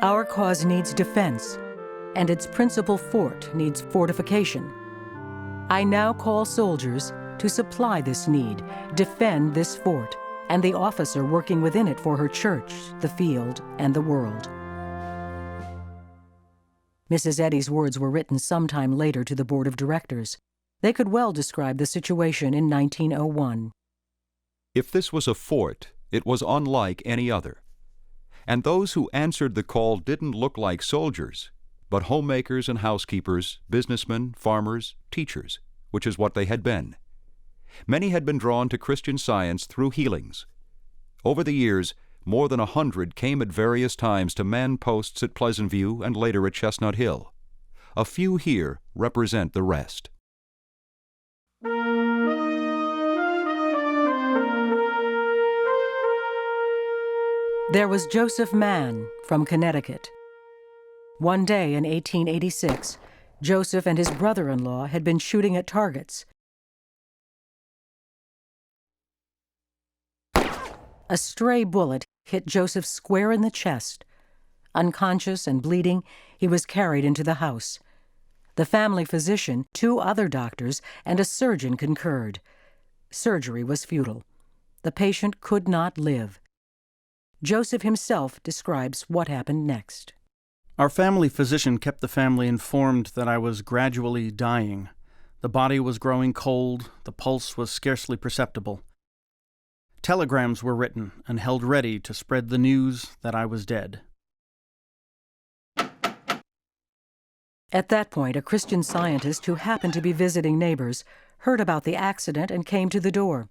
Our cause needs defense, and its principal fort needs fortification. I now call soldiers to supply this need, defend this fort, and the officer working within it for her church, the field, and the world." Mrs. Eddy's words were written sometime later to the board of directors. They could well describe the situation in 1901. If this was a fort, it was unlike any other. And those who answered the call didn't look like soldiers, but homemakers and housekeepers, businessmen, farmers, teachers, which is what they had been. Many had been drawn to Christian Science through healings. Over the years, more than 100 came at various times to Mann posts at Pleasant View and later at Chestnut Hill. A few here represent the rest. There was Joseph Mann from Connecticut. One day in 1886, Joseph and his brother-in-law had been shooting at targets. A stray bullet hit Joseph square in the chest. Unconscious and bleeding, he was carried into the house. The family physician, 2 other doctors, and a surgeon concurred. Surgery was futile. The patient could not live. Joseph himself describes what happened next. Our family physician kept the family informed that I was gradually dying. The body was growing cold, the pulse was scarcely perceptible. Telegrams were written and held ready to spread the news that I was dead. At that point, a Christian Scientist who happened to be visiting neighbors heard about the accident and came to the door.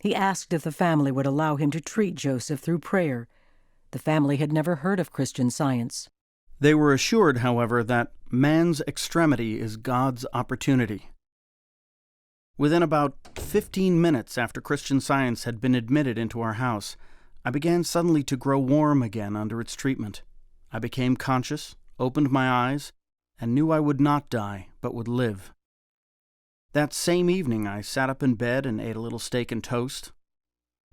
He asked if the family would allow him to treat Joseph through prayer. The family had never heard of Christian Science. They were assured, however, that man's extremity is God's opportunity. Within about 15 minutes after Christian Science had been admitted into our house, I began suddenly to grow warm again under its treatment. I became conscious, opened my eyes, and knew I would not die, but would live. That same evening, I sat up in bed and ate a little steak and toast.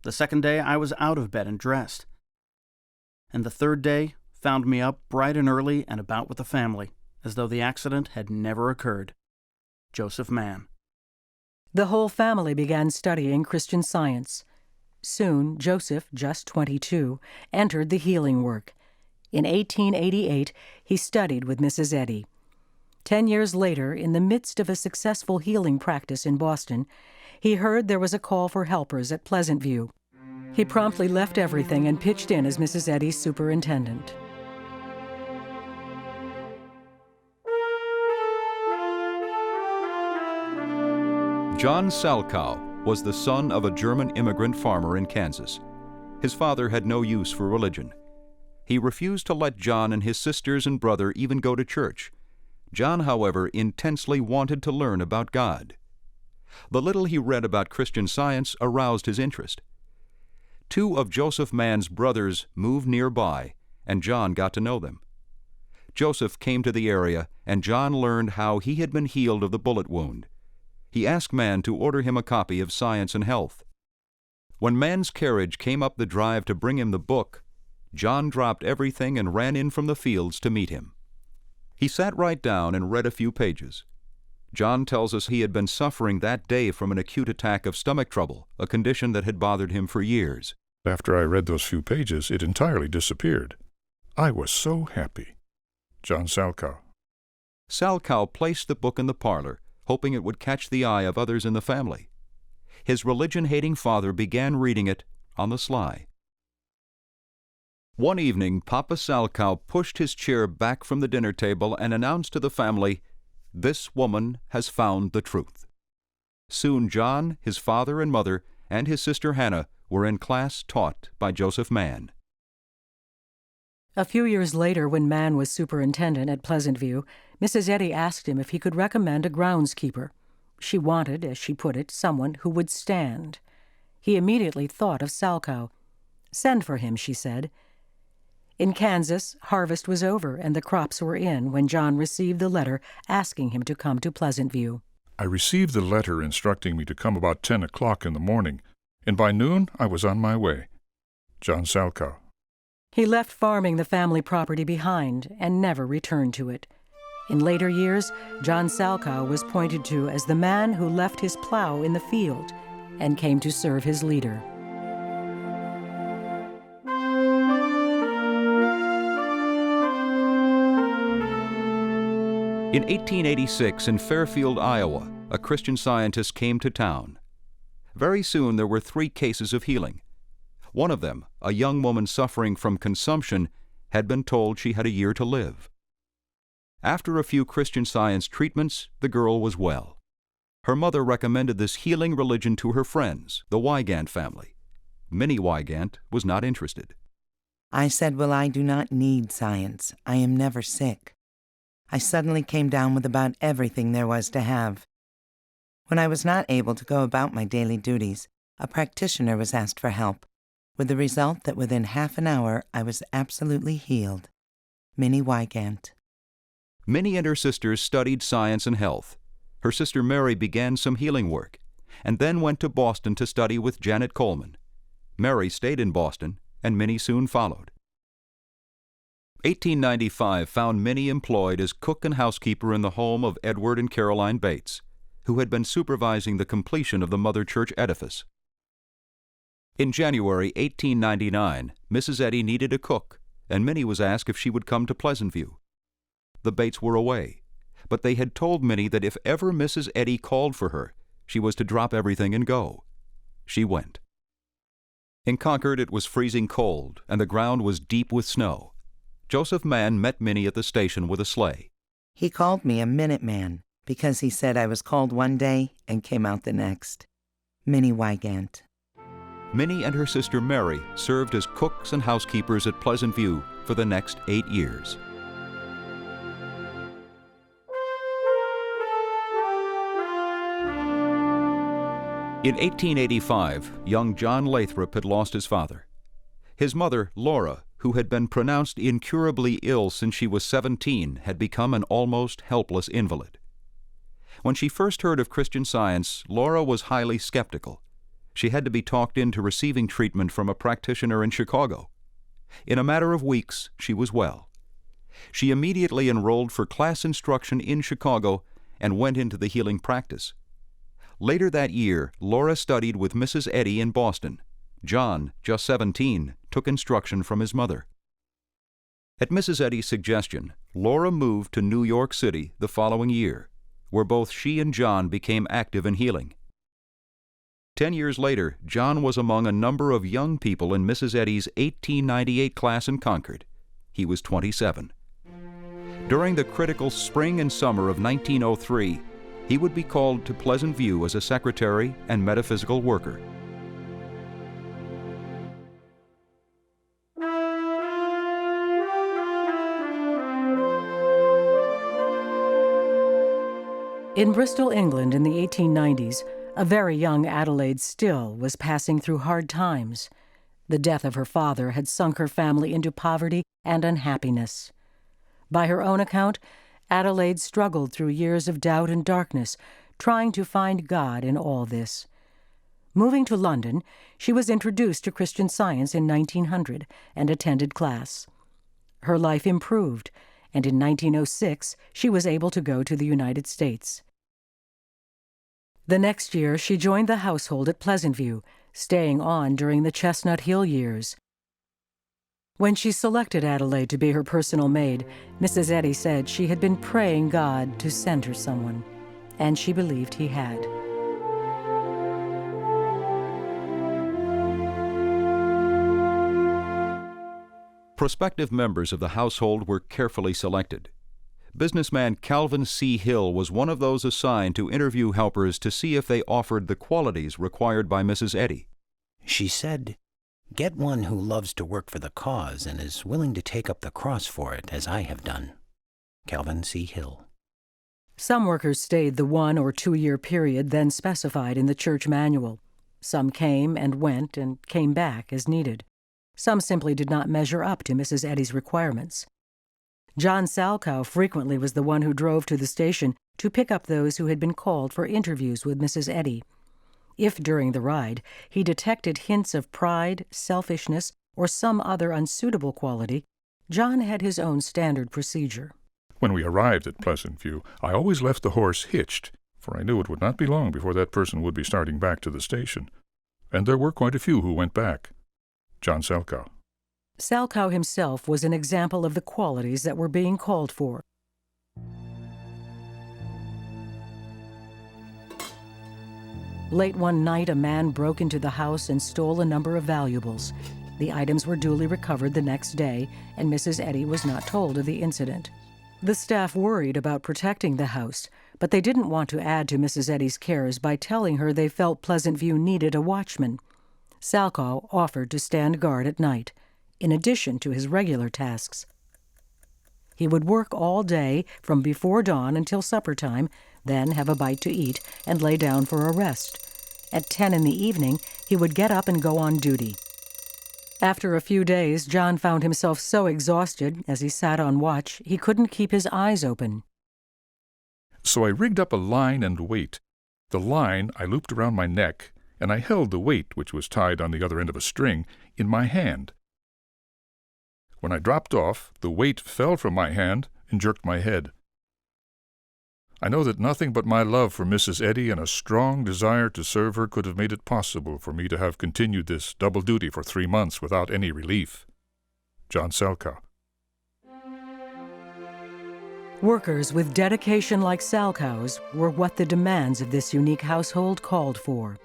The second day, I was out of bed and dressed. And the third day found me up bright and early and about with the family, as though the accident had never occurred. Joseph Mann. The whole family began studying Christian Science. Soon, Joseph, just 22, entered the healing work. In 1888, he studied with Mrs. Eddy. 10 years later, in the midst of a successful healing practice in Boston, he heard there was a call for helpers at Pleasant View. He promptly left everything and pitched in as Mrs. Eddy's superintendent. John Salchow was the son of a German immigrant farmer in Kansas. His father had no use for religion. He refused to let John and his sisters and brother even go to church. John, however, intensely wanted to learn about God. The little he read about Christian Science aroused his interest. 2 of Joseph Mann's brothers moved nearby, and John got to know them. Joseph came to the area, and John learned how he had been healed of the bullet wound. He asked Mann to order him a copy of Science and Health. When Mann's carriage came up the drive to bring him the book, John dropped everything and ran in from the fields to meet him. He sat right down and read a few pages. John tells us he had been suffering that day from an acute attack of stomach trouble, a condition that had bothered him for years. After I read those few pages, it entirely disappeared. I was so happy. John Salchow. Salchow placed the book in the parlor, hoping it would catch the eye of others in the family. His religion-hating father began reading it on the sly. One evening, Papa Salchow pushed his chair back from the dinner table and announced to the family, "This woman has found the truth." Soon John, his father and mother, and his sister Hannah were in class taught by Joseph Mann. A few years later, when Mann was superintendent at Pleasant View, Mrs. Eddy asked him if he could recommend a groundskeeper. She wanted, as she put it, someone who would stand. He immediately thought of Salchow. "Send for him," she said. In Kansas, harvest was over and the crops were in when John received the letter asking him to come to Pleasant View. I received the letter instructing me to come about 10 o'clock in the morning, and by noon I was on my way. John Salchow. He left farming the family property behind and never returned to it. In later years, John Salchow was pointed to as the man who left his plow in the field and came to serve his leader. In 1886, in Fairfield, Iowa, a Christian Scientist came to town. Very soon there were 3 cases of healing. One of them, a young woman suffering from consumption, had been told she had a year to live. After a few Christian Science treatments, the girl was well. Her mother recommended this healing religion to her friends, the Wygant family. Minnie Wygant was not interested. I said, well, I do not need science. I am never sick. I suddenly came down with about everything there was to have. When I was not able to go about my daily duties, a practitioner was asked for help, with the result that within half an hour I was absolutely healed. Minnie Wygant. Minnie and her sisters studied science and health. Her sister Mary began some healing work, and then went to Boston to study with Janet Coleman. Mary stayed in Boston, and Minnie soon followed. 1895 found Minnie employed as cook and housekeeper in the home of Edward and Caroline Bates, who had been supervising the completion of the Mother Church edifice. In January 1899, Mrs. Eddy needed a cook, and Minnie was asked if she would come to Pleasantview. The Bates were away, but they had told Minnie that if ever Mrs. Eddy called for her, she was to drop everything and go. She went. In Concord it was freezing cold, and the ground was deep with snow. Joseph Mann met Minnie at the station with a sleigh. He called me a minute man because he said I was called one day and came out the next. Minnie Wygant. Minnie and her sister Mary served as cooks and housekeepers at Pleasantview for the next 8 years. In 1885, young John Lathrop had lost his father. His mother, Laura, who had been pronounced incurably ill since she was 17, had become an almost helpless invalid. When she first heard of Christian Science, Laura was highly skeptical. She had to be talked into receiving treatment from a practitioner in Chicago. In a matter of weeks, she was well. She immediately enrolled for class instruction in Chicago and went into the healing practice. Later that year, Laura studied with Mrs. Eddy in Boston. John, just 17, took instruction from his mother. At Mrs. Eddy's suggestion, Laura moved to New York City the following year, where both she and John became active in healing. 10 years later, John was among a number of young people in Mrs. Eddy's 1898 class in Concord. He was 27. During the critical spring and summer of 1903, he would be called to Pleasantview as a secretary and metaphysical worker. In Bristol, England in the 1890s, a very young Adelaide Still was passing through hard times. The death of her father had sunk her family into poverty and unhappiness. By her own account, Adelaide struggled through years of doubt and darkness, trying to find God in all this. Moving to London, she was introduced to Christian Science in 1900 and attended class. Her life improved, and in 1906 she was able to go to the United States. The next year she joined the household at Pleasantview, staying on during the Chestnut Hill years. When she selected Adelaide to be her personal maid, Mrs. Eddy said she had been praying God to send her someone, and she believed he had. Prospective members of the household were carefully selected. Businessman Calvin C. Hill was one of those assigned to interview helpers to see if they offered the qualities required by Mrs. Eddy. She said, "Get one who loves to work for the cause and is willing to take up the cross for it, as I have done." Calvin C. Hill. Some workers stayed the 1 or 2 year period then specified in the church manual. Some came and went and came back as needed. Some simply did not measure up to Mrs. Eddy's requirements. John Salchow frequently was the one who drove to the station to pick up those who had been called for interviews with Mrs. Eddy. If during the ride he detected hints of pride, selfishness, or some other unsuitable quality, John had his own standard procedure. When we arrived at Pleasant View, I always left the horse hitched, for I knew it would not be long before that person would be starting back to the station. And there were quite a few who went back. John Salchow. Salchow himself was an example of the qualities that were being called for. Late one night, a man broke into the house and stole a number of valuables. The items were duly recovered the next day, and Mrs. Eddy was not told of the incident. The staff worried about protecting the house, but they didn't want to add to Mrs. Eddy's cares by telling her they felt Pleasant View needed a watchman. Salchow offered to stand guard at night, in addition to his regular tasks. He would work all day from before dawn until supper time, then have a bite to eat and lay down for a rest. At 10 in the evening, he would get up and go on duty. After a few days, John found himself so exhausted as he sat on watch he couldn't keep his eyes open. So I rigged up a line and weight. The line I looped around my neck, and I held the weight, which was tied on the other end of a string, in my hand. When I dropped off, the weight fell from my hand and jerked my head. I know that nothing but my love for Mrs. Eddy and a strong desire to serve her could have made it possible for me to have continued this double duty for 3 months without any relief. John Salchow. Workers with dedication like Salchow's were what the demands of this unique household called for.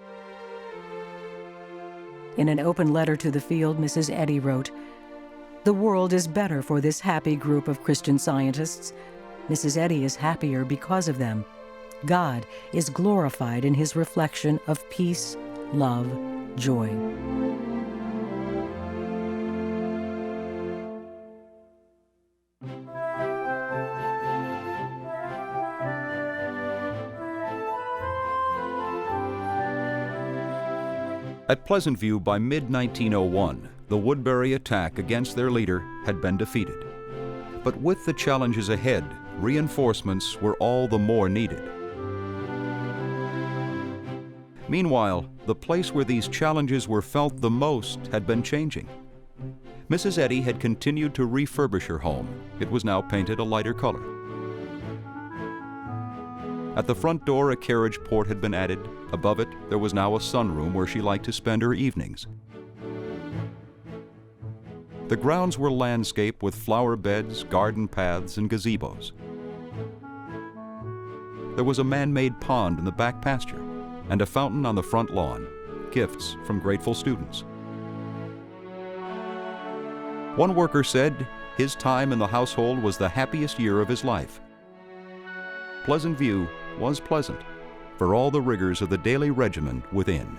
In an open letter to the field, Mrs. Eddy wrote, "The world is better for this happy group of Christian Scientists. Mrs. Eddy is happier because of them. God is glorified in his reflection of peace, love, joy." At Pleasant View by mid-1901, the Woodbury attack against their leader had been defeated. But with the challenges ahead, reinforcements were all the more needed. Meanwhile, the place where these challenges were felt the most had been changing. Mrs. Eddy had continued to refurbish her home. It was now painted a lighter color. At the front door, a carriage port had been added. Above it, there was now a sunroom where she liked to spend her evenings. The grounds were landscaped with flower beds, garden paths, and gazebos. There was a man-made pond in the back pasture and a fountain on the front lawn, gifts from grateful students. One worker said his time in the household was the happiest year of his life. Pleasant View was pleasant for all the rigors of the daily regimen within.